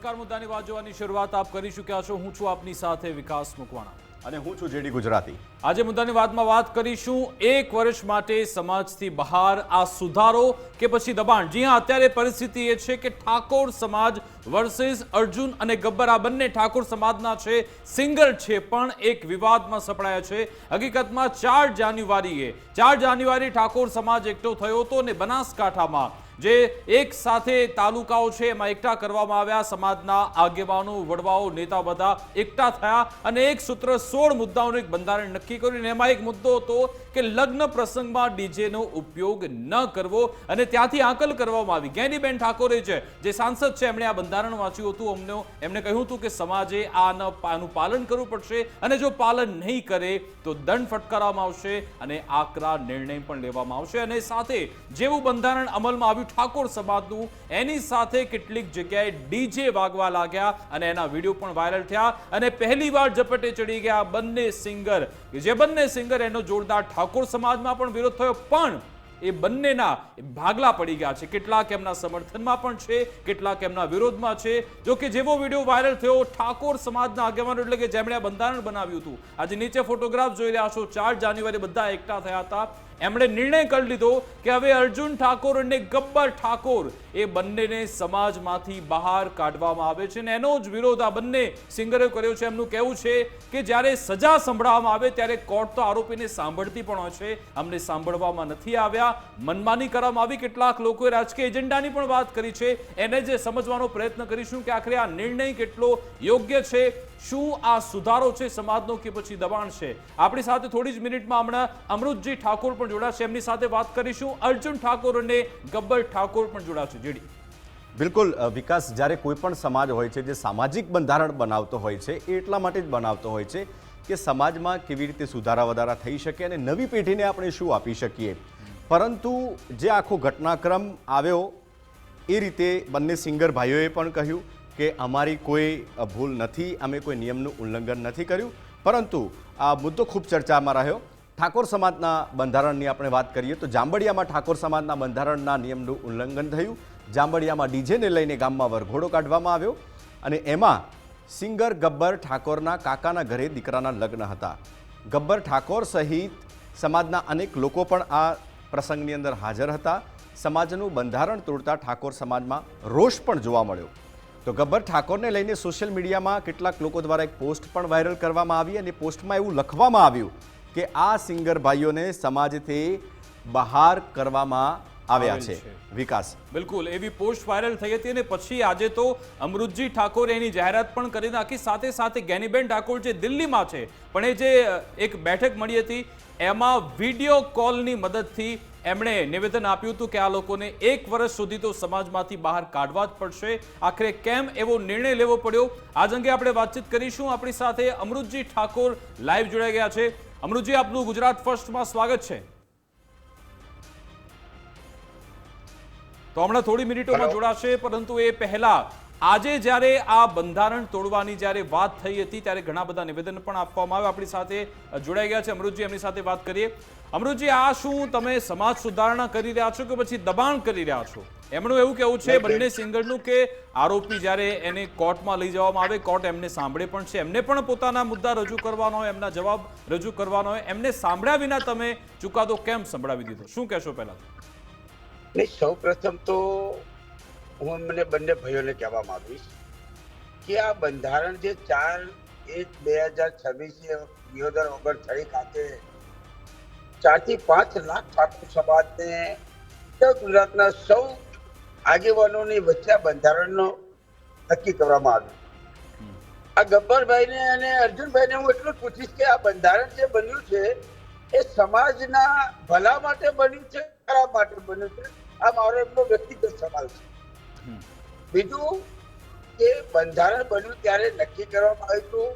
નમસ્કાર, મુદ્દાની વાત જોવાની શરૂઆત આપ કરી ચૂક્યા છો। હું છું આપની સાથે વિકાસ મકવાણા અને હું છું જેડી ગુજરાતી। આજે મુદ્દાની વાતમાં વાત કરીશું એક વર્ષ માટે સમાજથી બહાર આ સુધારો કે પછી દબાણ। જી હા, અત્યારે પરિસ્થિતિ એ છે કે ઠાકોર સમાજ વર્સિસ અર્જુન અને ગબ્બર, આ બંને ઠાકોર સમાજના છે, સિંગર છે, પણ એક વિવાદમાં સપડાયા છે। હકીકતમાં 4 જાન્યુઆરી ઠાકોર સમાજ એકઠો થયો હતો અને બનાસકાંઠામાં જે એક સાથે તાલુકાઓ છે એમાં એકઠા કરવામાં આવ્યા। સમાજના આગેવાનો, વડવાઓ, નેતા બધા એકઠા થયા અને એક સૂત્ર 16 મુદ્દાઓનું એક બંધારણ નક્કી કર્યું। એમાં એક મુદ્દો હતો કે લગ્ન પ્રસંગમાં ડીજેનો ઉપયોગ ન કરવો અને ત્યાંથી આકલ કરવામાં આવી। જ્ઞાનીબેન ઠાકોરે છે, જે સાંસદ છે, એમણે આ બંધારણ વાંચ્યું હતું। એમણે કહ્યું હતું કે સમાજે આનું પાલન કરવું પડશે અને જો પાલન નહીં કરે તો દંડ ફટકારવામાં આવશે અને આકરા નિર્ણય પણ લેવામાં આવશે। અને સાથે જેવું બંધારણ અમલમાં આવ્યું ઠાકોર સમાજનું, એની સાથે કેટલીક જગ્યાએ ડીજે વાગવા લાગ્યા અને એના વિડીયો પણ વાયરલ થયા અને પહેલીવાર ઝપટે ચડી ગયા બંને સિંગર। જે બંને સિંગર, એનો જોરદાર ઠાકોર સમાજમાં પણ વિરોધ થયો, પણ એ બંનેના ભાગલા પડી ગયા છે। કેટલાક એમના સમર્થનમાં પણ છે, કેટલાક એમના વિરોધમાં છે। જો કે જેવો વિડીયો વાયરલ થયો, ઠાકોર સમાજના આગેવાનો એટલે કે જેમણે આ બંધારણ બનાવ્યું હતું, આજે નીચે ફોટોગ્રાફ જોઈ રહ્યા છો, 4 જાન્યુઆરી બધા એકઠા થયા હતા। એમણે નિર્ણય કરી લીધો કે હવે અર્જુન ઠાકોર અને ગબ્બર ઠાકોર એ બંનેને સમાજમાંથી બહાર કાઢવામાં આવે છે અને એનો જ વિરોધ આ બંને સિંગરે કર્યો છે। એમનું કહેવું છે કે જ્યારે સજા સંભળાવવામાં આવે ત્યારે કોર્ટ તો આરોપીને સાંભળતી પણ હોય છે, અમને સાંભળવામાં નથી આવ્યા, મનમાની કરવામાં આવી। કેટલાક લોકોએ રાજકીય એજન્ડાની પણ વાત કરી છે, એને જે સમજવાનો પ્રયત્ન કરીશું કે આખરે આ નિર્ણય કેટલો યોગ્ય છે, શું આ સુધારો છે સમાજનો કે પછી દબાણ છે। આપણી સાથે થોડી જ મિનિટમાં હમણાં અમૃતજી ઠાકોર પણ જોડાશે, એમની સાથે વાત કરીશું। અર્જુન ઠાકોર અને ગબ્બર ઠાકોર પણ જોડાશે। જેડી બિલકુલ વિકાસ, જ્યારે કોઈ પણ સમાજ હોય છે જે સામાજિક બંધારણ બનાવતો હોય છે એ એટલા માટે જ બનાવતો હોય છે કે સમાજમાં કેવી રીતે સુધારા વધારા થઈ શકે અને નવી પેઢીને આપણે શું આપી શકીએ। પરંતુ જે આખો ઘટનાક્રમ આવ્યો એ રીતે બંને સિંગર ભાઈઓએ પણ કહ્યું કે અમારી કોઈ ભૂલ નથી, અમે કોઈ નિયમનું ઉલ્લંઘન નથી કર્યું। પરંતુ આ મુદ્દો ખૂબ ચર્ચામાં રહ્યો। ઠાકોર સમાજના બંધારણની આપણે વાત કરીએ તો જાંબડિયામાં ઠાકોર સમાજના બંધારણના નિયમનું ઉલ્લંઘન થયું। જાંબડિયામાં ડીજેને લઈને ગામમાં વરઘોડો કાઢવામાં આવ્યો અને એમાં સિંગર ગબ્બર ઠાકોરના કાકાના ઘરે દીકરાના લગ્ન હતા। ગબ્બર ઠાકોર સહિત સમાજના અનેક લોકો પણ આ પ્રસંગની અંદર હાજર હતા। સમાજનું બંધારણ તોડતા ઠાકોર સમાજમાં રોષ પણ જોવા મળ્યો। તો ગબ્બર ઠાકોરને લઈને સોશિયલ મીડિયામાં કેટલાક લોકો દ્વારા એક પોસ્ટ પણ વાયરલ કરવામાં આવી અને પોસ્ટમાં એવું લખવામાં આવ્યું કે આ સિંગર ભાઈઓને સમાજથી બહાર કરવામાં આવ્યા છે। વિકાસ, બિલકુલ એવી પોસ્ટ વાયરલ થઈ હતી અને પછી આજે તો અમૃતજી ઠાકોરે એની જાહેરાત પણ કરી નાખી। સાથે સાથે જ્ઞાનીબેન ઠાકોર જે દિલ્હીમાં છે, પણ એ જે એક બેઠક મળી હતી એમાં વિડીયો કોલની મદદથી એમણે નિવેદન આપ્યું હતું કે આ લોકોને 1 વર્ષ સુધી તો સમાજમાંથી બહાર કાઢવા જ પડશે। આખરે કેમ એવો નિર્ણય લેવો પડ્યો, આજ અંગે આપણે વાતચીત કરીશું। આપણી સાથે અમૃતજી ઠાકોર લાઈવ જોડાઈ ગયા છે। અમૃતજી, આપનું ગુજરાત ફર્સ્ટમાં સ્વાગત છે। તો હમણાં થોડી મિનિટોમાં જોડાશે, પરંતુ એ પહેલા આજે જ્યારે આ બંધારણ તોડવાની જ્યારે વાત થઈ હતી ત્યારે ઘણા બધા નિવેદન પણ આપવામાં આવ્યા। આપણી સાથે જોડાઈ ગયા છે અમૃતજી, એમની સાથે વાત કરીએ। અમૃતજી, આ શું તમે સમાજ સુધારણા કરી રહ્યા છો કે પછી દબાણ કરી રહ્યા છો? એમનું એવું કહેવું છે બંને સિંગરનું કે આરોપી જ્યારે એને કોર્ટમાં લઈ જવામાં આવે, કોર્ટ એમને સાંભળે પણ છે, એમને પણ પોતાના મુદ્દા રજૂ કરવાનો હોય, એમના જવાબ રજૂ કરવાનો હોય, એમને સાંભળ્યા વિના તમે ચુકાદો કેમ સંભળાવી દીધો? શું કહેશો પહેલા? સૌ પ્રથમ તો હું મને બંને ભાઈઓને કહેવા માંગીશ કે આ બંધારણ જે 4/1/2026 2019 ખાતે 4 થી 5 લાખ ઠાકોર સમાજને ગુજરાતના સૌ આગેવાનોની વચ્ચે બંધારણનો નક્કી કરવામાં આવ્યું। આ ગબ્બરભાઈને અને અર્જુનભાઈને હું એટલું જ પૂછીશ કે આ બંધારણ જે બન્યું છે એ સમાજના ભલા માટે બન્યું છે, ખરાબ માટે બન્યું છે? આ મારો એમનો વ્યક્તિગત સવાલ છે। બીજું કે બંધારણ બન્યું ત્યારે નક્કી કરવામાં આવ્યું હતું,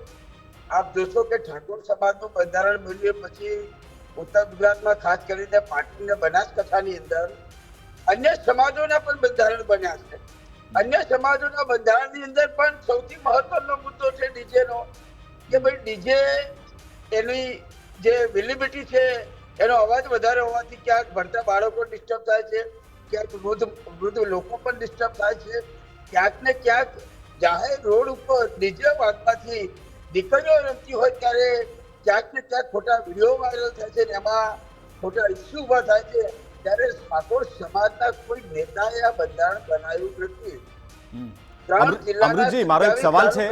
આપ જોશો કે ઠાકોર સમાજનું બંધારણ બન્યું પછી ઉત્તર ગુજરાતમાં ખાસ કરીને પાટણ અને બનાસકાંઠાની અંદર અન્ય સમાજોના પણ બંધારણ બન્યા છે। અન્ય સમાજોના બંધારણની અંદર પણ સૌથી મહત્વનો મુદ્દો છે ડીજેનો, કે ભાઈ ડીજે એની જે વેલિબિલિટી છે, એનો અવાજ વધારે હોવાથી ક્યાંક ભણતા બાળકો ડિસ્ટર્બ થાય છે, ક્યાંક વૃદ્ધ લોકો પણ ડિસ્ટર્બ થાય છે, ક્યાંક ને ક્યાંક જાહેર રોડ ઉપર ડીજે વાગવાથી દીકરીઓ રમતી હોય ત્યારે ક્યાંક ને ક્યાંક ખોટા વિડીયો વાયરલ થાય છે ને એમાં ખોટા ઇસ્યુ ઉભા થાય છે, ત્યારે ઠાકોર સમાજના કોઈ નેતાએ આ બંધારણ બનાવ્યું નથી. અમૃતજી, મારો એક સવાલ છે.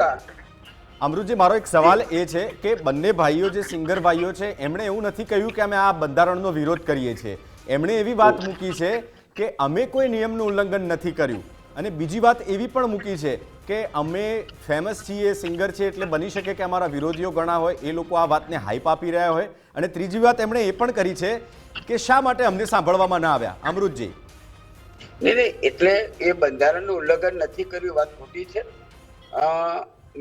અમૃતજી, મારો એક સવાલ એ છે કે બંને ભાઈઓ જે સિંગર ભાઈઓ છે એમણે એવું નથી કહ્યું કે અમે આ બંધારણનો વિરોધ કરીએ છીએ. એમણે એવી વાત મૂકી છે કે અમે કોઈ નિયમનું ઉલ્લંઘન નથી કર્યું, અને બીજી વાત એવી પણ મૂકી છે કે અમે ફેમસ છીએ, સિંગર છે, એટલે બની શકે કે અમારા વિરોધીઓ ઘણા હોય, એ લોકો આ વાતને હાઈપ આપી રહ્યા હોય. અને ત્રીજી વાત એમણે એ પણ કરી છે કે શા માટે અમને સાંભળવામાં ના આવ્યા. અમૃતજી, નહીં, એટલે એ બંધારણનું ઉલ્લંઘન નથી કર્યું, વાત ખોટી છે.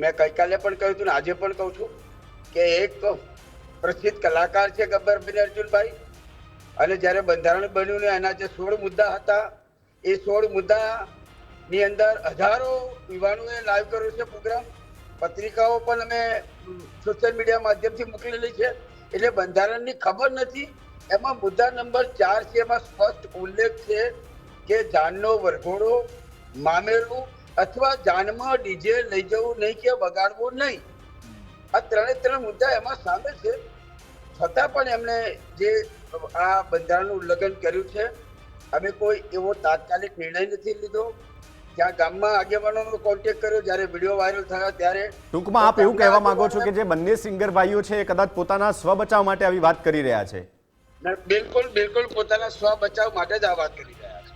મેં ગઈકાલે પણ કહ્યું હતું ને આજે પણ કહું છું કે એક પ્રસિદ્ધ કલાકાર છે ગબ્બરભાઈ અર્જુનભાઈ, અને જ્યારે બંધારણ બન્યું ને એના જે 16 મુદ્દા હતા, એ 16 મુદ્દાની અંદર હજારો યુવાનોએ લાઈવ કર્યો છે પ્રોગ્રામ, પત્રિકાઓ પણ અમે સોશિયલ મીડિયા માધ્યમથી મોકલેલી છે. એટલે બંધારણની ખબર નથી. એમાં મુદ્દા નંબર 4 છે, એમાં સ્પષ્ટ ઉલ્લેખ છે કે જાનનો વરઘોડો, મામેરું અથવા જાનમાં ડીજે લઈ જવું નહીં કે વગાડવું નહીં. આ ત્રણે મુદ્દા એમાં સામેલ છે. છતાં પણ એમણે જે આ બંધારણનું ઉલ્લંઘન કર્યું છે, અમે કોઈ એવો તાત્કાલિક નિર્ણય નથી લીધો. ત્યાં ગામમાં આગેવાનોનો કોન્ટેક્ટ કર્યો જ્યારે વિડીયો વાયરલ થયા ત્યારે. ટૂંકમાં આપ એવું કહેવા માંગો છો કે જે બંને સિંગર ભાઈઓ છે એ કદાચ પોતાના સ્વ બચાવ માટે આવી વાત કરી રહ્યા છે? બિલકુલ પોતાના સ્વ બચાવ માટે જ આ વાત કરી રહ્યા છે.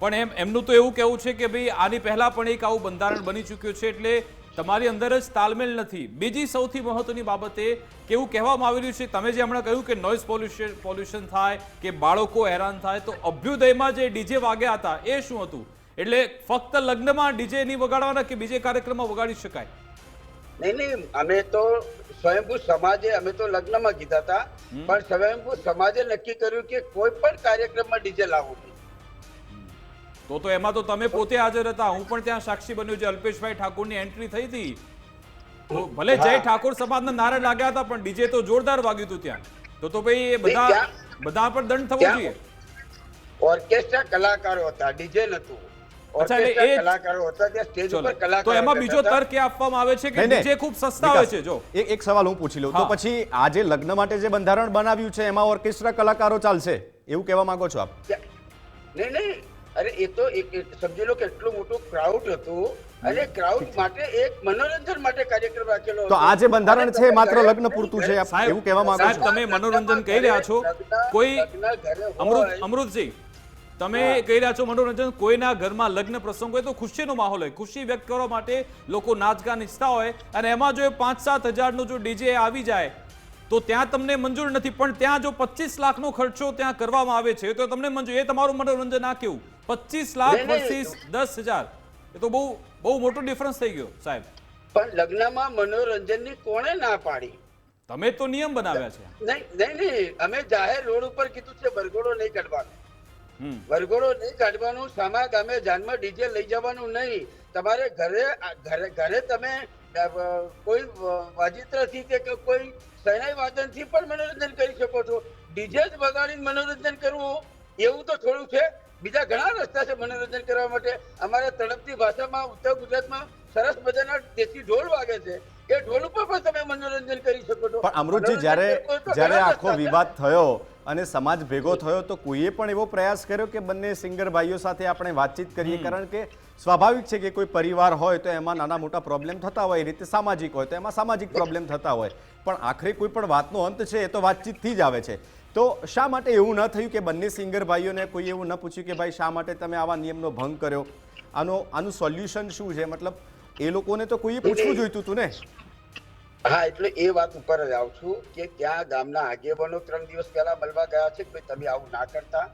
પણ એમનું તો એવું કહેવું છે કે ભાઈ આની પહેલા પણ એક આવું બંધારણ બની ચૂક્યું છે, એટલે તમારી અંદર જ તાલમેલ નથી. બીજી સૌથી મહત્વની બાબત એ કે એવું કહેવામાં આવી રહ્યું છે, તમે જે હમણાં કહ્યું કે નોઇઝ પોલ્યુશન થાય કે બાળકો હેરાન થાય, તો અભ્યુદયમાં જે ડીજે વાગ્યા હતા એ શું હતું? એટલે ફક્ત લગ્નમાં ડીજે નહીં વગાડવાના કે બીજે કાર્યક્રમમાં વગાડી શકાય? નહીં, અમે તો સ્વયંભૂ સમાજે, અમે તો લગ્નમાં કીધા હતા, પણ સ્વયંભૂ સમાજે નક્કી કર્યું કે કોઈ પણ કાર્યક્રમમાં ડીજે લાવવું નહીં. તો એમાં તો તમે પોતે હાજર હતા, હું પણ ત્યાં સાક્ષી બન્યો. જે અલ્પેશભાઈ ઠાકોરની એન્ટ્રી થઈ હતી, તો ભલે જય ઠાકોર સમાજના નારા લાગ્યા હતા, પણ ડીજે તો જોરદાર વાગ્યું હતું ત્યાં. તો ભાઈ એ બધા પર દંડ થવો જોઈએ. ઓર્કેસ્ટ્રા કલાકારો હતા, ડીજે નતું. કલાકારો હતા, ત્યાં સ્ટેજ ઉપર કલાકારો. તો એમાં બીજો તર્ક એ આપવામાં આવે છે કે ડીજે ખૂબ સસ્તા હોય છે. જો એક સવાલ હું પૂછી લઉં, તો પછી આજે લગ્ન માટે જે બંધારણ બનાવ્યું છે એમાં ઓર્કેસ્ટ્રા કલાકારો ચાલશે એવું કહેવા માંગો છો આપ? નહીં, અરે એ તો સમજી લો કે એટલું મોટું ક્રાઉડ હતું, અને ક્રાઉડ માટે એક મનોરંજન માટે કાર્યક્રમ રાખેલો. તો આ જે બંધારણ છે માત્ર લગ્ન પૂરતું છે એવું કહેવા માંગો છો? તમે મનોરંજન કહી રહ્યા છો, કોઈ અમૃતજી તમે કહી રહ્યા છો મનોરંજન, કોઈના ઘરમાં લગ્ન પ્રસંગ હોય તો ખુશીનો માહોલ હોય, ખુશી વ્યક્ત કરવા માટે લોકો નાચગાન ઈચ્છતા હોય, અને એમાં જો 5-7 હજારનો જો ડીજે આવી જાય તો ત્યાં તમને મંજૂર નથી. પણ ત્યાં જો 25 લાખનો ખર્ચો ત્યાં કરવામાં આવે છે તો તમને મંજૂર. એ તમારું મનોરંજન આ કેવું? 25 લાખ વર્સિસ 10,000, એ તો બહુ મોટો ડિફરન્સ થઈ ગયો સાહેબ. પણ લગ્નમાં મનોરંજનની કોણે ના પાડી? તમે તો નિયમ બનાવ્યા છે. નહીં, અમે જાહેર રોડ ઉપર કીધું છે વરઘોડો નહીં કાઢવાનો. વરઘોડો નહીં કાઢવાનું, સામા ગામે જાનમાં ડીજે લઈ જવાનું નહીં. તમારે ઘરે તમે કોઈ વાજિત્રથી કે કોઈ શહેનાઈ વાદનથી પણ મનોરંજન કરી શકો છો. ડીજે જ વગાડીને મનોરંજન કરવું એવું તો થોડું છે. બીજા ઘણા રસ્તા છે મનોરંજન કરવા માટે. અમારા તળપતી ભાષામાં ઉત્તર ગુજરાતમાં સરસ મજાના દેશી ઢોલ વાગે છે, એ ઢોલ ઉપર પણ તમે મનોરંજન કરી શકો છો. પણ અમૃતજી, જ્યારે આખો વિવાદ થયો અને સમાજ ભેગો થયો તો કોઈએ પણ એવો પ્રયાસ કર્યો કે બંને સિંગર ભાઈઓ સાથે આપણે વાતચીત કરીએ? કારણ કે સ્વાભાવિક છે કે કોઈ પરિવાર હોય તો એમાં નાના મોટા પ્રોબ્લેમ થતા હોય, એ રીતે સામાજિક હોય તો એમાં સામાજિક પ્રોબ્લેમ થતા હોય, પણ આખરે કોઈ પણ વાતનો અંત છે એ તો વાતચીતથી જ આવે છે. તો શા માટે એવું ન થયું કે બંને સિંગર ભાઈઓને કોઈ એવું ન પૂછ્યું કે ભાઈ શા માટે તમે આવા નિયમનો ભંગ કર્યો? આનું સોલ્યુશન શું છે? મતલબ એ લોકોને તો કોઈએ પૂછવું જોઈતું હતું ને. હા, એટલે એ વાત ઉપર જ આવું છું કે ત્યાં ગામના આગેવાનો 3 દિવસ પહેલા મળવા ગયા છે કે તમે આવું ના કરતા.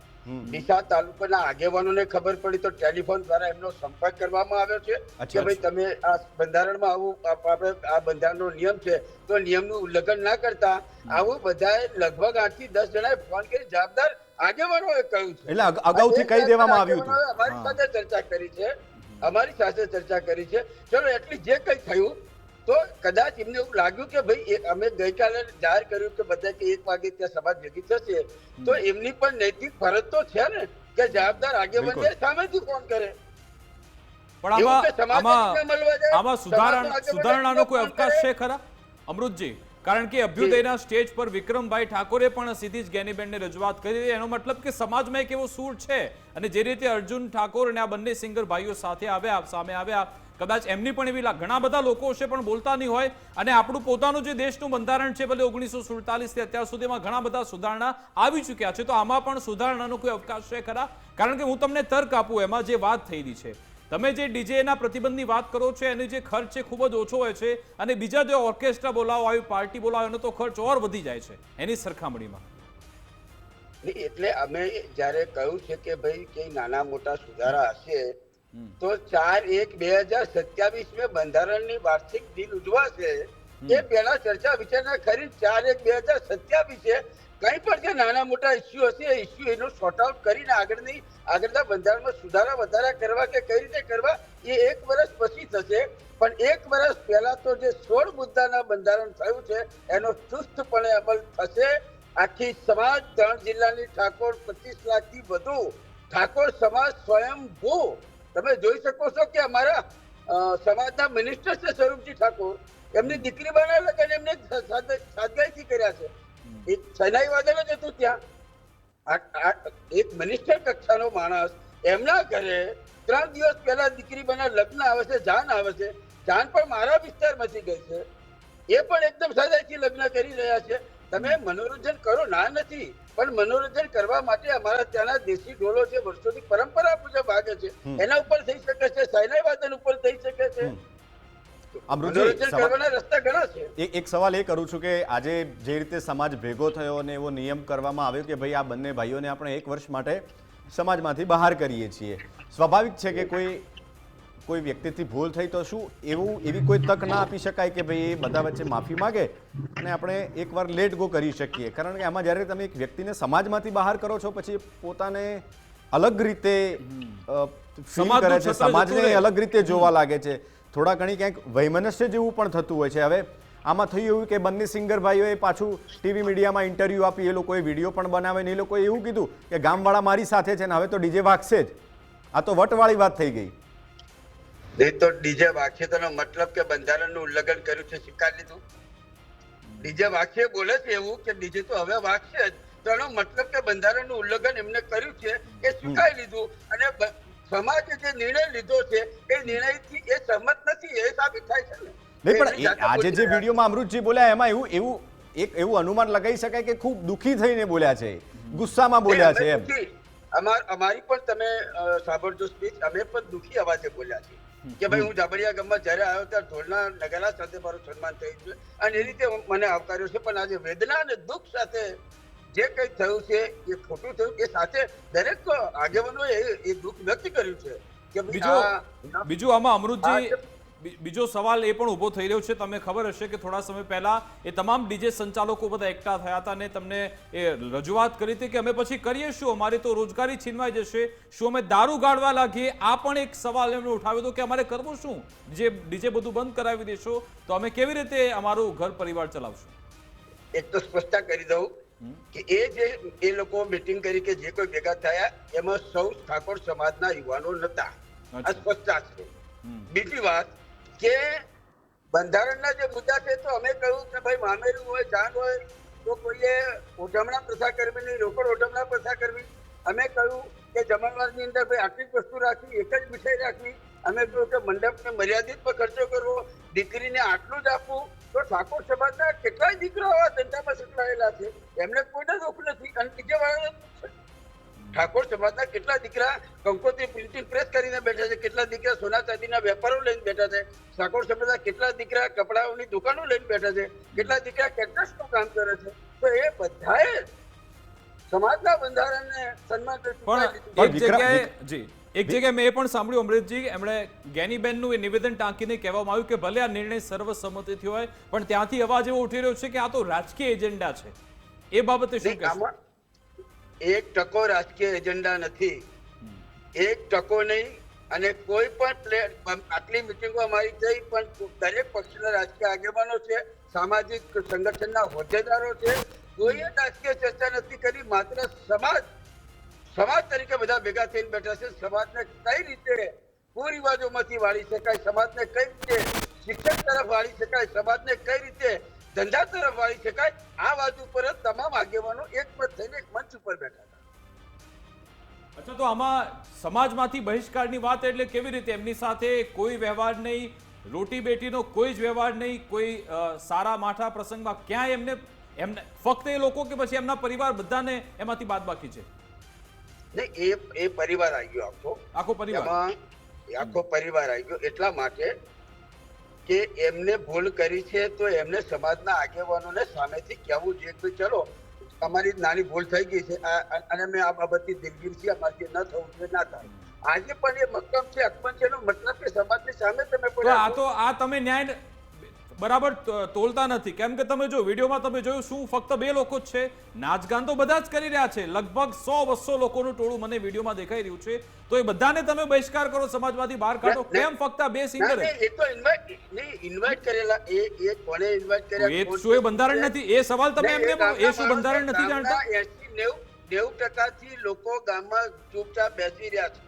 ડીસા તાલુકાના આગેવાનોને ખબર પડી તો ટેલિફોન દ્વારા એમનો સંપર્ક કરવામાં આવ્યો છે કે ભાઈ તમે આ બંધારણમાં આવું, આપણે આ બંધારણનો નિયમ છે તો નિયમનું ઉલ્લંઘન ના કરતા. આવું બધાએ લગભગ 8 થી 10 જણાએ ફોન કરી જવાબદાર આગેવાનોએ કહ્યું છે. એટલે અગાઉથી કહી દેવામાં આવ્યું હતું. અમારી સાથે ચર્ચા કરી છે. ચલો, એટલી જે કંઈ થયું તો કદાચ એમને એવું લાગ્યું કે ભાઈ અમે ગઈકાલે જાહેર કર્યું કે બધા કે 1 વાગે ત્યાં સભા ભેગી થશે, તો એમની પણ નૈતિક ફરજ તો છે ને કે જવાબદાર આગેવાનને સામેથી ફોન કરે. પણ એવું આમાં કે સમાજને આમાં મળવા જાય, આમાં સમાજનો આગેવાન સુધારણાનો કોઈ ફોન અવકાશ કરે. છે ખરા અમૃતજી? કારણ કે અભ્યુદયના સ્ટેજ પર વિક્રમભાઈ ઠાકોરે પણ સીધી જ જ્ઞાનીબેનને રજૂઆત કરી હતી. એનો મતલબ કે સમાજમાં એક એવો સૂર છે, અને જે રીતે અર્જુન ઠાકોર અને આ બંને સિંગર ભાઈઓ સામે આવ્યા, કદાચ એમની પણ એવી ઘણા બધા લોકો છે પણ બોલતા નહીં હોય. અને આપણું પોતાનું જે દેશનું બંધારણ છે, ભલે 1947 થી અત્યાર સુધીમાં ઘણા બધા સુધારણા આવી ચૂક્યા છે, તો આમાં પણ સુધારણાનો કોઈ અવકાશ છે ખરા? કારણ કે હું તમને તર્ક આપું, એમાં જે વાત થઈ રહી છે, તમે જે ડીજેના પ્રતિબંધની વાત કરો છો, એનો જે ખર્ચ છે ખૂબ જ ઓછો હોય છે, અને બીજા જે ઓર્કેસ્ટ્રા બોલાવો, આવી પાર્ટી બોલાવો, એનો તો ખર્ચ ઓર વધી જાય છે એની સરખામણીમાં. એટલે અમે જ્યારે કહ્યું છે કે ભાઈ કે નાના મોટા સુધારા હશે, તો 4/1/2027 બંધારણની વાર્ષિક દિન ઉજવાશે. એ પહેલા ચર્ચા વિચારણા કરી 4/1/2027 કઈ પણ જે નાના મોટા ઇસ્યુ હશે એ ઇસ્યુ એનો સોર્ટ આઉટ કરીને આગળના બંધારણમાં સુધારા વધારા કરવા કે કઈ રીતે કરવા એ 1 વર્ષ પછી થશે. પણ 1 વર્ષ પહેલા તો જે 16 મુદ્દાના બંધારણ થયું છે એનો ચુસ્તપણે અમલ થશે. આખી સમાજ 3 જિલ્લાની ઠાકોર 25 લાખથી વધુ ઠાકોર સમાજ સ્વયંભૂ. તમે જોઈ શકો છો કે અમારા સમાજના મિનિસ્ટર છે સ્વરૂપજી ઠાકોર, એમની દીકરી બનાવેલા લગ્ન એમને સાદગાઈથી કર્યા છે. એક સનાઈ વાદળ જ હતું ત્યાં. એક મિનિસ્ટર કક્ષાનો માણસ એમના ઘરે 3 દિવસ પહેલા દીકરી બના લગ્ન આવે છે, જાન આવે છે. જાન પણ મારા વિસ્તારમાંથી ગઈ છે, એ પણ એકદમ સાદાઈથી લગ્ન કરી રહ્યા છે. તમે મનોરંજન કરો, ના નથી, પણ મનોરંજન કરવા માટે અમારા ત્યાંના દેશી ઢોલો છે, વર્ષોની પરંપરા મુજબ વાગે છે, એના ઉપર થઈ શકે છે, સહેનાઈ વાદન ઉપર થઈ શકે છે. મનોરંજન કરવાના રસ્તા ઘણા છે. એક સવાલ એ કરું છું કે આજે જે રીતે સમાજ ભેગો થયો અને એવો નિયમ કરવામાં આવ્યો કે ભાઈ આ બંને ભાઈઓને આપણે 1 વર્ષ માટે સમાજમાંથી બહાર કરીએ છીએ, સ્વાભાવિક છે કે કોઈ વ્યક્તિથી ભૂલ થઈ તો શું એવી કોઈ તક ના આપી શકાય કે ભાઈ એ બધા વચ્ચે માફી માગે અને આપણે એકવાર લેટ ગો કરી શકીએ? કારણ કે આમાં જ્યારે તમે એક વ્યક્તિને સમાજમાંથી બહાર કરો છો, પછી પોતાને અલગ રીતે ફીલ કરે છે, સમાજને અલગ રીતે જોવા લાગે છે, થોડા ઘણી ક્યાંક વૈમનસ્ય જેવું પણ થતું હોય છે. હવે આમાં થયું એવું કે બંને સિંગર ભાઈઓએ પાછું ટીવી મીડિયામાં ઇન્ટરવ્યૂ આપી, એ લોકોએ વિડીયો પણ બનાવે ને એ લોકોએ એવું કીધું કે ગામવાળા મારી સાથે છે ને હવે તો ડીજે વાગશે જ. આ તો વટવાળી વાત થઈ ગઈ. તો ડીજે વાગશે તેનો મતલબ કે બંધારણનું ઉલ્લંઘન કર્યું છે સ્વીકારી લીધું. ડીજે વાગશે બોલે છે એવું કે ડીજે તો હવે વાગશે જ, તો એનો મતલબ કે બંધારણનું ઉલ્લંઘન એમને કર્યું છે એ સ્વીકારી લીધું. અને સમાજે જે નિર્ણય લીધો છે એ નિર્ણયથી એ સહમત નથી, એ સાબિત થાય છે ને. નહીં, પણ આજે જે વિડીયોમાં અમૃતજી બોલ્યા એમાં એવું અનુમાન લગાવી શકાય કે ખૂબ દુઃખી થઈને બોલ્યા છે, ગુસ્સામાં બોલ્યા છે એમ. અમારી પણ તમે સાંભળજો સ્પીચ, અમે પણ દુઃખી અવાજે બોલ્યા છીએ કે ભાઈ હું જાબડિયા ગામમાં જ્યારે આવ્યો ત્યારે ઢોલના નગારા સાથે મારું સન્માન થયું છે અને એ રીતે મને આવકાર્યો છે. પણ આજે વેદના અને દુઃખ સાથે જે કંઈ થયું છે એ ખોટું થયું, એ સાથે દરેક આગેવાનોએ એ દુઃખ વ્યક્ત કર્યું છે કે બીજું આમાં અમૃતજી બીજો સવાલ એ પણ ઊભો થઈ રહ્યો છે. તમને ખબર હશે કે થોડા સમય પહેલા એ તમામ ડીજે સંચાલકો બધા એકઠા થયા હતા અને તમને એ રજૂઆત કરી હતી કે અમે પછી કરીએ શું, અમારી તો રોજગારી છીનવાઈ જશે, શું અમે દારૂ ગાળવા લાગીએ? આ પણ એક સવાલ એમણે ઉઠાવ્યો હતો કે અમારે કરવું શું, જે ડીજે બધું બંધ કરાવી દેશો તો અમે કેવી રીતે અમારું ઘર પરિવાર ચલાવશું? એક તો સ્પષ્ટતા કરી દઉં કે એ લોકો મીટિંગ કરી કે જે કોઈ ભેગા થયા એમાં સૌ ઠાકોર સમાજના યુવાનો નતા. આ સ્પષ્ટતા છે. બીજી વાત કે બંધારણના જે મુદ્દા છે તો અમે કહ્યું કે ભાઈ મામેરું હોય, જાન હોય તો કોઈએ ઓઢમણા પ્રથા કરવી નહીં, રોકડ ઓઢમણા પ્રથા કરવી. અમે કહ્યું કે જમણવારની અંદર ભાઈ આટલી વસ્તુ રાખવી, એક જ મીઠાઈ રાખવી. અમે કહ્યું કે મંડપને મર્યાદિત પર ખર્ચો કરવો, દીકરીને આટલું જ આપવું. તો ઠાકોર સમાજના કેટલાય દીકરાઓ આ ધંધામાં સંકળાયેલા છે, એમને કોઈને દુઃખ નથી. અને બીજા વાળા ઠાકોર સમાજના કેટલા દીકરા કંકોત્રી પ્રિન્ટિંગ પ્રેસ કરીને બેઠા છે, કેટલા દીકરા સોના ચાંદીના વેપારો લઈને બેઠા છે, ઠાકોર સમાજના કેટલા દીકરા કપડાઓની દુકાનો લઈને બેઠા છે, કેટલા દીકરા કેટરસનું કામ કરે છે. તો એ બધાએ સમાજના બંધારણને સન્માન એક જગ્યાએ મેં એ પણ સાંભળ્યું અમૃતજી, એમણે જ્ઞાનીબેનનું એ નિવેદન ટાંકીને કહેવામાં આવ્યું કે ભલે આ નિર્ણય સર્વસંમતિથી હોય પણ ત્યાંથી અવાજ એવો ઉઠી રહ્યો છે કે આ તો રાજકીય એજન્ડા છે. એ બાબતે શું કહેશો? 1% રાજકીય એજન્ડા નથી, 1% નહીં. અને કોઈ પણ આટલી મિટિંગો અમારી થઈ પણ દરેક પક્ષના રાજકીય આગેવાનો છે, સામાજિક સંગઠનના હોદ્દેદારો છે, કોઈએ રાજકીય ચર્ચા નથી કરી. માત્ર સમાજ તરીકે બધા ભેગા થઈને બેઠા છે. સમાજને કઈ રીતે કુરિવાજોમાંથી વાળી શકાય, સમાજને કઈ રીતે શિક્ષણ તરફ વાળી શકાય, સમાજને કઈ રીતે ધંધા તરફ વાળી શકાય, આ વાત ઉપર જ તમામ આગેવાનો એકમત થઈને એક મંચ ઉપર બેઠા હતા. અચ્છા, તો આમાં સમાજમાંથી બહિષ્કારની વાત એટલે કેવી રીતે? એમની સાથે કોઈ વ્યવહાર નહીં, રોટી બેટીનો કોઈ જ વ્યવહાર નહીં, કોઈ સારા માઠા પ્રસંગમાં ક્યાંય એમને ફક્ત એ લોકો કે પછી એમના પરિવાર બધાને એમાંથી બાદબાકી છે? નહીં, એ પરિવાર આવી ગયો આખો પરિવાર, આખો પરિવાર આવી ગયો એટલા માટે કે એમને ભૂલ કરી છે તો એમને સમાજના આગેવાનોને સામેથી કહેવું જોઈએ કે ચલો અમારી નાની ભૂલ થઈ ગઈ છે અને અમે આ બાબતથી દિલગીર છીએ, અમારી ન થવું જોઈએ, ના થાય. આજે પણ એ મક્કમ છે, અકબંધ છે, એનો મતલબ કે સમાજની સામે તમે આ તમે ન્યાય બરાબર તોલતા નથી. કેમ કે તમે જો વિડીયોમાં તમે જોયું શું ફક્ત 2 લોકો જ છે, નાચગાન તો બધા જ કરી રહ્યા છે, લગભગ 100-200 લોકોનું ટોળું મને વિડીયોમાં દેખાઈ રહ્યું છે. તો એ બધાને તમે બહિષ્કાર કરો, સમાજમાંથી બહાર કાઢો, કેમ ફક્ત 2 સિંગર? એ તો ઇન્વાઇટ કરેલા, એ કોને ઇન્વાઇટ કર્યા? એ શું એ બંધારણ નથી? એ સવાલ તમે એમને એ શું બંધારણ નથી જાણતા? 80-90% થી લોકો ગામમાં ચૂપચાપ બેસી રહ્યા છે.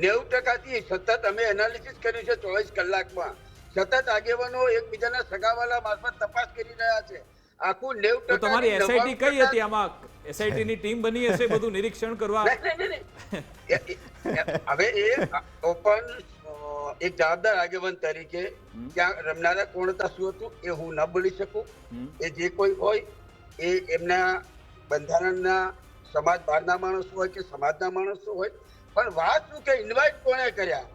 90% થી સતત અમે એનાલિસિસ કર્યું છે 24 કલાકમાં. સતત આગેવાનો એકબીજાના સગાવાલા મારફત તપાસ કરી રહ્યા છે. આખું 90%. તો તમારી એસઆઈટી કઈ હતી? આમાં એસઆઈટી ની ટીમ બની હશે બધું નિરીક્ષણ કરવા? હવે એ ઓપન એક જવાબદાર આગેવાન તરીકે ત્યાં રમનારા કોણ હતા, શું હતું, એ હું ન બોલી શકું. એ જે કોઈ હોય એ એમના બંધારણના સમાજ બહારના માણસો હોય કે સમાજના માણસો હોય, પણ વાત શું કે ઇન્વાઇટ કોણે કર્યા,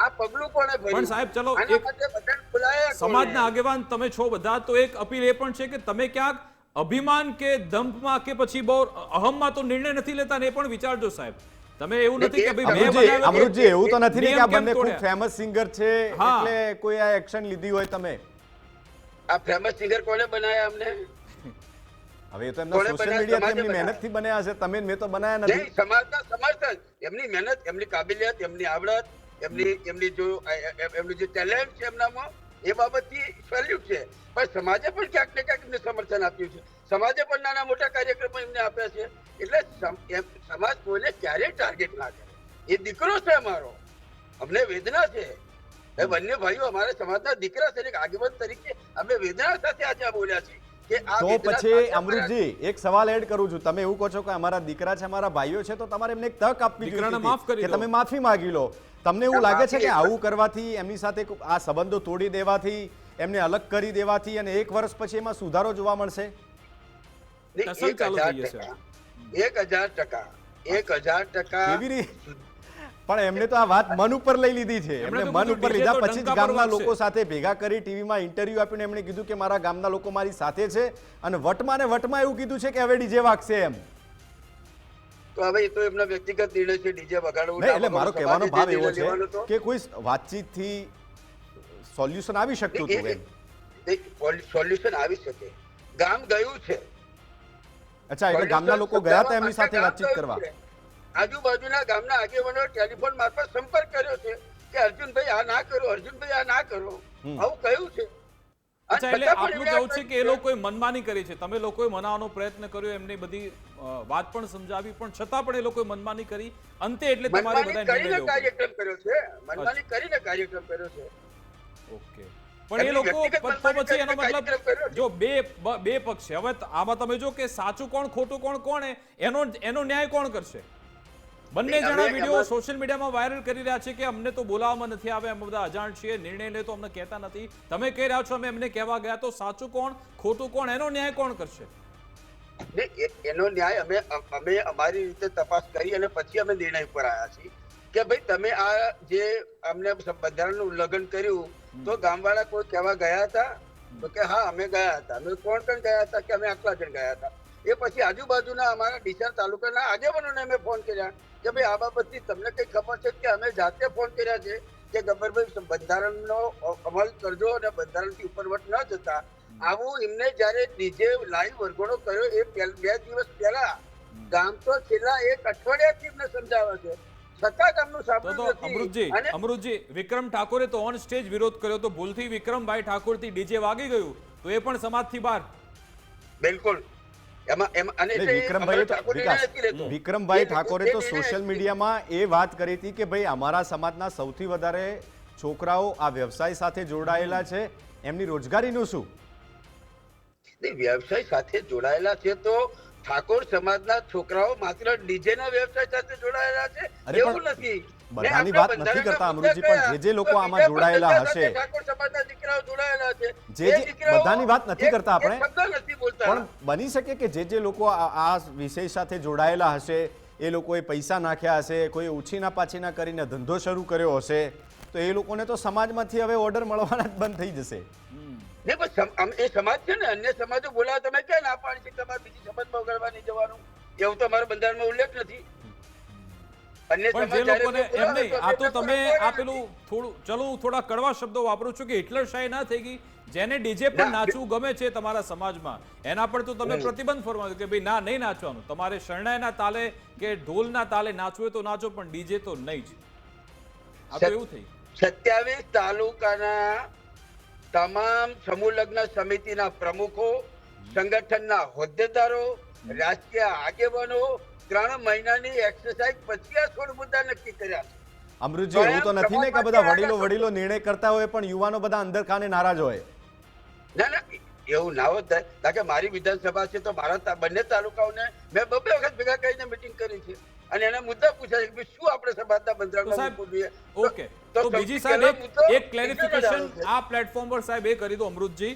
આ પગલું કોણે ભર્યું? પણ સાહેબ ચલો, આના માટે બધાને બોલાયા કોણે? સમાજના આગેવાન તમે છો બધા, તો એક અપીલ એ પણ છે કે તમે ક્યાંક અભિમાન કે દંભમાં કે પછી બહુ અહમમાં તો નિર્ણય નથી લેતા ને એ પણ વિચારજો સાહેબ. તમે એવું નથી કે ભાઈ અમૃતજી એવું તો નથી ને કે આ બંને ખૂબ ફેમસ સિંગર છે એટલે કોઈ આ એક્શન લીધી હોય તમે? આ ફેમસ સિંગર કોને બનાયા અમને? હવે એ તો એમના સોશિયલ મીડિયા તેમની મહેનતથી બન્યા હશે, તમે મેં તો બનાયા નથી. સમાજના સમર્થન, એમની મહેનત, એમની કાબિલિયત, એમની આવડત, એમનું જે ટેલેન્ટ છે એમનામાં, એ બાબતથી સેલ્યુટ છે. પણ સમાજે પણ ક્યાંક ને ક્યાંક એમને સમર્થન આપ્યું છે, સમાજે પણ નાના મોટા કાર્યક્રમો એમને આપ્યા છે. એટલે સમાજ કોઈને ક્યારેય ટાર્ગેટ ના કરે. એ દીકરો છે અમારો, અમને વેદના છે. એ બંને ભાઈઓ અમારા સમાજના દીકરા છે, એક આગેવાન તરીકે અમે વેદના સાથે આજે બોલ્યા છીએ. તો પછી અમૃતજી એક સવાલ એડ કરું છું, તમે એવું કહો છો કે અમારા દીકરા છે, અમારા ભાઈઓ છે, તો તમારે એમને એક તક આપવી જોઈએ કે તમે માફી માંગી લો. તમને એવું લાગે છે કે આવું કરવાથી, એમની સાથે આ સંબંધો તોડી દેવાથી, એમને અલગ કરી દેવાથી અને 1 વર્ષ પછી એમાં સુધારો જોવા મળશે? 1000%. પણ એમને તો આ વાત મન ઉપર લઈ લીધી છે. એમને મન ઉપર લીધા પછી જ ગામના લોકો સાથે ભેગા કરી ટીવીમાં ઇન્ટરવ્યુ આપીને એમણે કીધું કે મારા ગામના લોકો મારી સાથે છે અને વટમાં ને વટમાં એવું કીધું છે કે હવે ડીજે વાગશે એમ. તો હવે એ તો એમનો વ્યક્તિગત નિર્ણય છે, ડીજે વગાડવું. એટલે મારો કહેવાનો ભાવ એવો છે કે કોઈ વાતચીતથી સોલ્યુશન આવી શકતું હતું એમ. સોલ્યુશન આવી શકે, ગામ ગયું છે. અચ્છા, એટલે ગામના લોકો ગયા હતા એમની સાથે વાતચીત કરવા? આજુબાજુના ગામના આગેવાનો ટેલિફોન મારફત સંપર્ક કર્યો છે કે અર્જુનભાઈ આ ના કરો, અર્જુનભાઈ આ ના કરો, આવું કહ્યું છે. અચ્છા, એટલે આટલું કહેવું છે કે એ લોકોએ મનમાની કરી છે, તમે લોકોએ મનાવવાનો પ્રયત્ન કર્યો, એમની બધી વાત પણ સમજાવી, પણ છતાં પણ એ લોકોએ મનમાની કરી. અંતે એટલે તમારે બધાએ કાર્યક્રમ કર્યો છે, મનમાની કરીને કાર્યક્રમ કર્યો છે. ઓકે, પણ એ લોકો તો પછી એનો મતલબ જો બે પક્ષ છે. હવે આમાં તમે જો કે સાચું કોણ ખોટું કોણ એનો ન્યાય કોણ કરશે? બંને જણા વિડીયો સોશિયલ મીડિયામાં વાયરલ કરી રહ્યા છે કે અમને તો બોલાવવામાં નથી આવે, અમે બધા અજાણ છીએ, નિર્ણય લે તો અમને કહેતા નથી. તમે કહી રહ્યા છો અમે એમને કહેવા ગયા, તો સાચું કોણ ખોટું કોણ, એનો ન્યાય કોણ કરશે? એનો ન્યાય અમે અમારી રીતે તપાસ કરી અને પછી અમે નિર્ણય ઉપર આવ્યા છીએ કે ભાઈ તમે આ જે અમને બંધારણનું ઉલ્લંઘન કર્યું, તો ગામવાળા કોઈ કહેવા ગયા હતા? તો કે હા અમે ગયા હતા. અમે કોણ ગયા હતા? કે અમે આટલા જણ ગયા હતા. એ પછી આજુબાજુના અમારા ડીસા તાલુકાના આગેવાનોને અમે ફોન કર્યા કે ભાઈ આ બાબતથી તમને કઈ ખબર છે? કે અમે જાતે ફોન કર્યા છે કે ગબ્બરભાઈ બંધારણનો અમલ કરજો અને બંધારણથી ઉપરવટ ન જતા. આવું એમને જયારે ડીજે લાઈવ વરઘોડો કર્યો એ 2 દિવસ પહેલા ગામ તો છેલ્લા 1 અઠવાડિયાથી એમને સમજાવે છે, છતાં ગામનું સાંભળ્યું નથી. અમૃતજી, વિક્રમ ઠાકોરે તો ઓન સ્ટેજ વિરોધ કર્યો, તો ભૂલથી વિક્રમભાઈ ઠાકોરથી ડીજે વાગી ગયું તો એ પણ સમાજથી બહાર? બિલકુલ. અને એટલે એટલે વિક્રમભાઈ તો ઠાકોર વિકાસ, નિર્ણય નથી લેતો. વિક્રમભાઈ એ ઠાકોરે તો નિર્ણય સોશિયલ નથી. મીડિયામાં એ વાત કરી હતી કે ભાઈ અમારા સમાજના સૌથી વધારે છોકરાઓ આ વ્યવસાય સાથે જોડાયેલા છે, એમની રોજગારીનું શું? નહીં, વ્યવસાય સાથે જોડાયેલા છે તો ઠાકોર સમાજના છોકરાઓ માત્ર ડીજે ના વ્યવસાય સાથે જોડાયેલા છે અરે એવું પણ નથી. બધાની ને વાત આપણા નથી કરતા બંધારણના અમૃતજી, પણ જે જે લોકો તો આમાં બીજા જોડાયેલા બધા સાથે હશે, ઠાકોર સમાજના દીકરાઓ જોડાયેલા છે. જે એ દીકરાઓ બધાની વાત નથી એક- કરતા આપણે, એક શબ્દ નથી બોલતા. પણ બની શકે કે જે લોકો આ વિષય સાથે જોડાયેલા હશે એ લોકોએ પૈસા નાખ્યા હશે, કોઈ ઉછીના પાછીના કરીને ધંધો શરૂ કર્યો હશે, તો એ લોકોને તો સમાજમાંથી હવે ઓર્ડર મળવાના જ બંધ થઈ જશે. નહીં, પણ એ સમાજ છે ને, અન્ય સમાજો બોલાવો, તમે ક્યાં ના પાડી છે તમારે બીજી સમાજમાં ઉગાડવા નહીં જવાનું? એવું તો અમારા બંધારણમાં ઉલ્લેખ નથી. અન્ય પણ સમાજ જે જ્યારે લોકોને કોઈ એમ બોલાવે નહીં, તો આ તો આપણે તમે કોઈ આ પેલું થોડું ચલો હું થોડા કડવા શબ્દો વાપરું છું કે હિટલરશાહી ના થઈ ગઈ, જેને ડીજે પર નાચવું ગમે છે તમારા સમાજમાં, એના પર તો તમે પ્રતિબંધ ફરમાવ્યો કે ભાઈ ના, નહીં નાચવાનું, તમારે શરણાઈના તાલે કે ઢોલના તાલે નાચવું હોય તો નાચો, પણ ડીજે તો નહીં જ. આ તો એવું થઈ. 27 તાલુકાના તમામ સમૂહ લગ્ન સમિતિના પ્રમુખો, સંગઠનના હોદ્દેદારો, રાજકીય આગેવાનો 3 મહિનાની એક્સરસાઇઝ પછી આ 16 મુદ્દા નક્કી કર્યા છે. અમૃતજી, એવું તો નથી ને કે બધા વડીલો નિર્ણય કરતા હોય પણ યુવાનો બધા અંદર ખાને નારાજ હોય? ના, એવું ના હોત. કારણ કે મારી વિધાનસભા છે તો મારા બંને તાલુકાઓને મેં 2 વખત ભેગા કરીને મીટિંગ કરી છે અને એના મુદ્દા પૂછ્યા છે કે શું આપણે સમાજના તો બંધારણમાં સાહેબ, મૂકવું જોઈએ. ઓકે, તો બીજી સાહેબ એક ક્લેરિફિકેશન આ પ્લેટફોર્મ પર સાહેબ એ કરી દો અમૃતજી,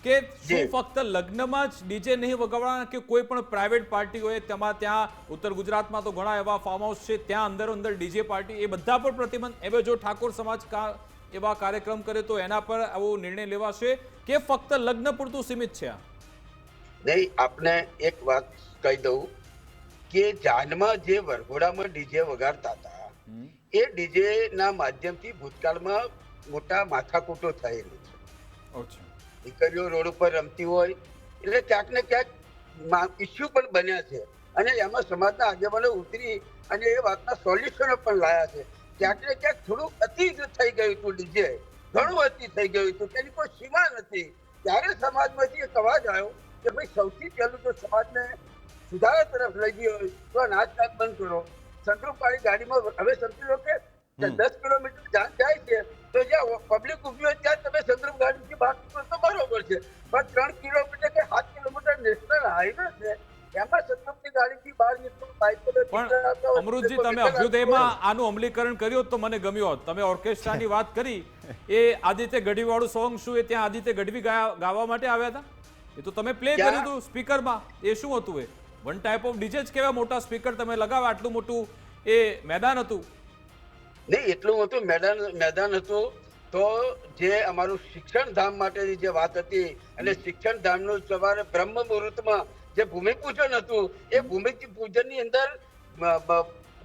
કે શું ફક્ત લગ્નમાં જ ડીજે નહીં વગાડવાના કે કોઈ પણ પ્રાઇવેટ પાર્ટી હોય તેમાં, ત્યાં ઉત્તર ગુજરાતમાં તો ઘણા એવા ફાર્મ હાઉસ છે ત્યાં અંદર ડીજે પાર્ટી, એ બધા પર પ્રતિબંધ? હવે જો ઠાકોર સમાજ એવા કાર્યક્રમ કરે તો એના પર આવો નિર્ણય લેવાશે કે ફક્ત લગ્ન પૂરતું સીમિત છે આ? નહીં, આપને એક વાત કહી દઉં કે જાનમાં જે વરઘોડામાં ડીજે વગાડતા હતા એ ડીજે ના માધ્યમથી ભૂતકાળમાં મોટા માથાકૂટો થયેલી છે. દીકરીઓ રોડ ઉપર રમતી હોય એટલે ક્યાંક ને ક્યાંક ઇસ્યુ પણ બન્યા છે અને એમાં સમાજના આગેવાનો ઉતરી અને એ વાતના સોલ્યુશનો પણ લાયા છે. ક્યાંક ને ક્યાંક થોડું અતિ થઈ ગયું હતું ડીજે, ઘણું અતિ થઈ ગયું હતું, તેની કોઈ સીમા નથી. ત્યારે સમાજમાંથી એક અવાજ આવ્યો કે ભાઈ સૌથી પહેલું તો સમાજને સુધારા તરફ લઈ ગયો હોય તો નાચ બંધ કરો. સંતરૂપવાળી ગાડીમાં હવે સમજી લો કે 10 કિલોમીટર જાય છે તો જ્યાં પબ્લિક ઉભી હોય ત્યાં તમે સંતરૂપ ગાડીથી બહાર નીકળો તો બરોબર છે, પણ 3 કિલોમીટર કે 7 કિલોમીટર નેશનલ હાઈવે છે, એમાં સંતરૂપની ગાડીથી બહાર નીકળો, બાઇક પર પણ અમૃતજી, તમે અભ્યુદયમાં આનું અમલીકરણ કર્યું તો મને ગમ્યું હોત. તમે ઓર્કેસ્ટ્રાની વાત કરી, એ આદિત્ય ગઢવીવાળું સોંગ શું, એ ત્યાં આદિત્ય ગઢવી ગાવા માટે આવ્યા હતા? એ તો તમે પ્લે કર્યું હતું સ્પીકરમાં, એ શું હતું? એ વન ટાઈપ ઓફ ડીજે જ કેવા મોટા સ્પીકર તમે લગાવ્યા, આટલું મોટું એ મેદાન હતું? નહીં, એટલું હતું મેદાન હતું તો જે અમારું શિક્ષણ ધામ માટેની જે વાત હતી અને શિક્ષણ ધામનું સવારે બ્રહ્મ મુહૂર્તમાં જે ભૂમિપૂજન હતું, એ ભૂમિપૂજનની અંદર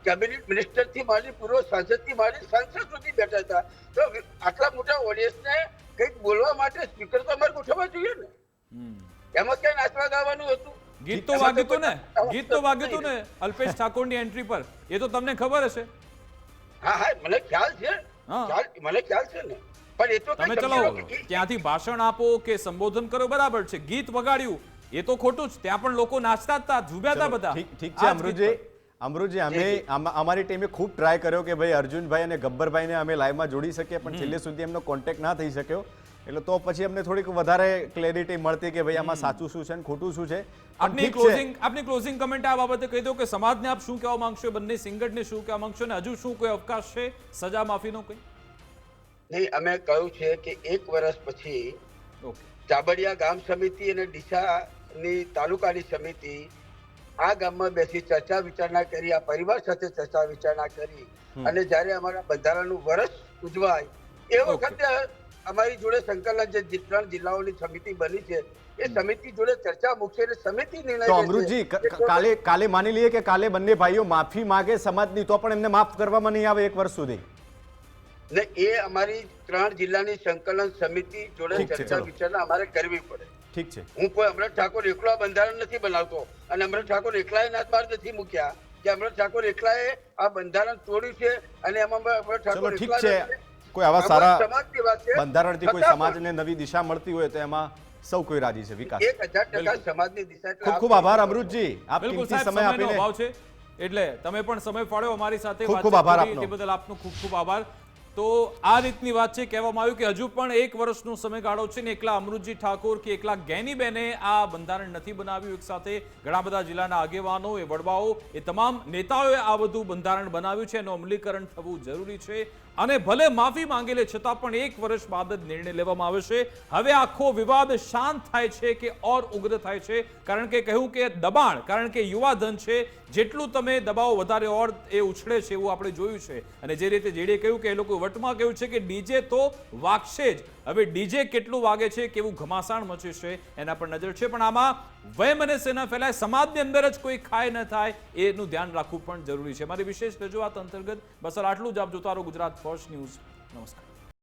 કેબિનેટ મિનિસ્ટર થી માંડી પૂર્વ સાંસદ થી માંડી સાંસદ સુધી બેઠા હતા. તો આટલા મોટા ઓડિયન્સને કંઈક બોલવા માટે સ્પીકર તો અમારે ગોઠવવા જોઈએ ને. એમાં ક્યાં નાચવા ગાવાનું હતું? ગીત તો વાગ્યું હતું ને, ગીત તો વાગ્યું હતું ને અલ્પેશ ઠાકોરની એન્ટ્રી પર, એ તો તમને ખબર હશે. હા, મને ખ્યાલ છે, મને ખ્યાલ છે ને. પણ એ તો તમે ચલો ત્યાંથી ભાષણ આપો કે સંબોધન કરો બરાબર છે, ગીત વગાડ્યું એ તો ખોટું જ. ત્યાં પણ લોકો નાચતા હતા, ઝૂમ્યા હતા બધા. ઠીક છે અમૃતજી, અમે અમારી ટીમે ખૂબ ટ્રાય કર્યો કે ભાઈ અર્જુનભાઈ અને ગબ્બરભાઈને અમે લાઈવમાં જોડી શકીએ, પણ છેલ્લે સુધી એમનો કોન્ટેક્ટ ના થઈ શક્યો. એટલે તો પછી અમને થોડીક વધારે ક્લેરિટી મળતી કે ભાઈ આમાં સાચું શું છે અને ખોટું શું છે. આપની ક્લોઝિંગ કમેન્ટ આ બાબતે કહી દો કે સમાજને આપ શું કહેવા માંગશો, બંને સિંગરને શું કહેવા માંગશો, અને હજુ શું કોઈ અવકાશ છે સજા માફીનો કોઈ? નહીં, અમે કહ્યું છે કે 1 વર્ષ પછી ચાબડિયા ગામ સમિતિ અને ડીસાની તાલુકાની સમિતિ આ ગામમાં બેસી ચર્ચા વિચારણા કરી, આ પરિવાર સાથે ચર્ચા વિચારણા કરી અને જ્યારે અમારા બંધારણનું વર્ષ ઉજવાય એ વખતે અમારી જોડે સંકલન જે 3 જિલ્લાઓની સમિતિ બની છે એ સમિતિ જોડે ચર્ચા મૂકશે અને સમિતિ નિર્ણય તો અમૃતજી, કાલે માની લઈએ કે કાલે બંને ભાઈઓ માફી માંગે સમાજની, તો પણ એમને માફ કરવામાં નહીં આવે 1 વર્ષ સુધી? ને એ અમારી 3 જિલ્લાની સંકલન સમિતિ જોડે ચર્ચા વિચારણા અમારે કરવી પડે. ઠીક છે. હું કોઈ અમૃત ઠાકોર એકલો બંધારણ નથી બનાવતો અને અમૃત ઠાકોર એકલાએ નાથ બહાર નથી મૂક્યા કે અમૃત ઠાકોર એકલાએ આ બંધારણ તોડ્યું છે અને એમાં અમૃત ઠાકોર ઠીક છે. કોઈ આવા સારા બંધારણથી કોઈ સમાજને નવી દિશા મળતી હોય તો એમાં સૌ કોઈ રાજી છે. વિકાસ 1000% સમાજની દિશા. એટલે ખૂબ ખૂબ આભાર અમૃતજી, આપ બિલકુલ કિંમતી સાહેબ, સમય સમયનો આપીને. અભાવ છે એટલે તમે પણ સમય ફાળ્યો અમારી સાથે ખૂબ ખૂબ વાતચીત આભાર કરી, આપનો. તે બદલ આપનો ખૂબ ખૂબ આભાર. તો આ રીતની વાત છે. કહેવામાં આવ્યું કે હજુ પણ 1 વર્ષનો સમયગાળો છે ને એકલા અમૃતજી ઠાકોર કે એકલા જ્ઞાનીબેને આ બંધારણ નથી બનાવ્યું. એક સાથે ઘણા બધા જિલ્લાના આગેવાનો, એ વડવાઓ, એ તમામ નેતાઓએ આ બધું બંધારણ બનાવ્યું છે. એનું અમલીકરણ થવું જરૂરી છે અને ભલે માફી માંગી લે છતાં પણ 1 વર્ષ બાદ જ નિર્ણય લેવામાં આવે છે. હવે આખો વિવાદ શાંત થાય છે કે ઓર ઉગ્ર થાય છે? કારણ કે કહ્યું કે દબાણ, કારણ કે યુવા ધન છે, જેટલું તમે દબાવો વધારે ઓર એ ઉછળે છે, એવું આપણે જોયું છે. અને જે રીતે જેડીએ કહ્યું કે એ લોકો વટમાં કહ્યું છે કે ડીજે તો વાગશે જ. હવે ડીજે કેટલું વાગે છે, કેવું ઘમાસાણ મચે છે, એના પર નજર છે. પણ આમાં વયમ અને સેના ફેલાય, સમાજની અંદર જ કોઈ ખાય ન થાય, એનું ધ્યાન રાખવું પણ જરૂરી છે. મારી વિશેષ રજૂઆત અંતર્ગત બસ આટલું જ. આપ જોતા રહો ગુજરાત ફર્સ્ટ ન્યૂઝ. નમસ્કાર.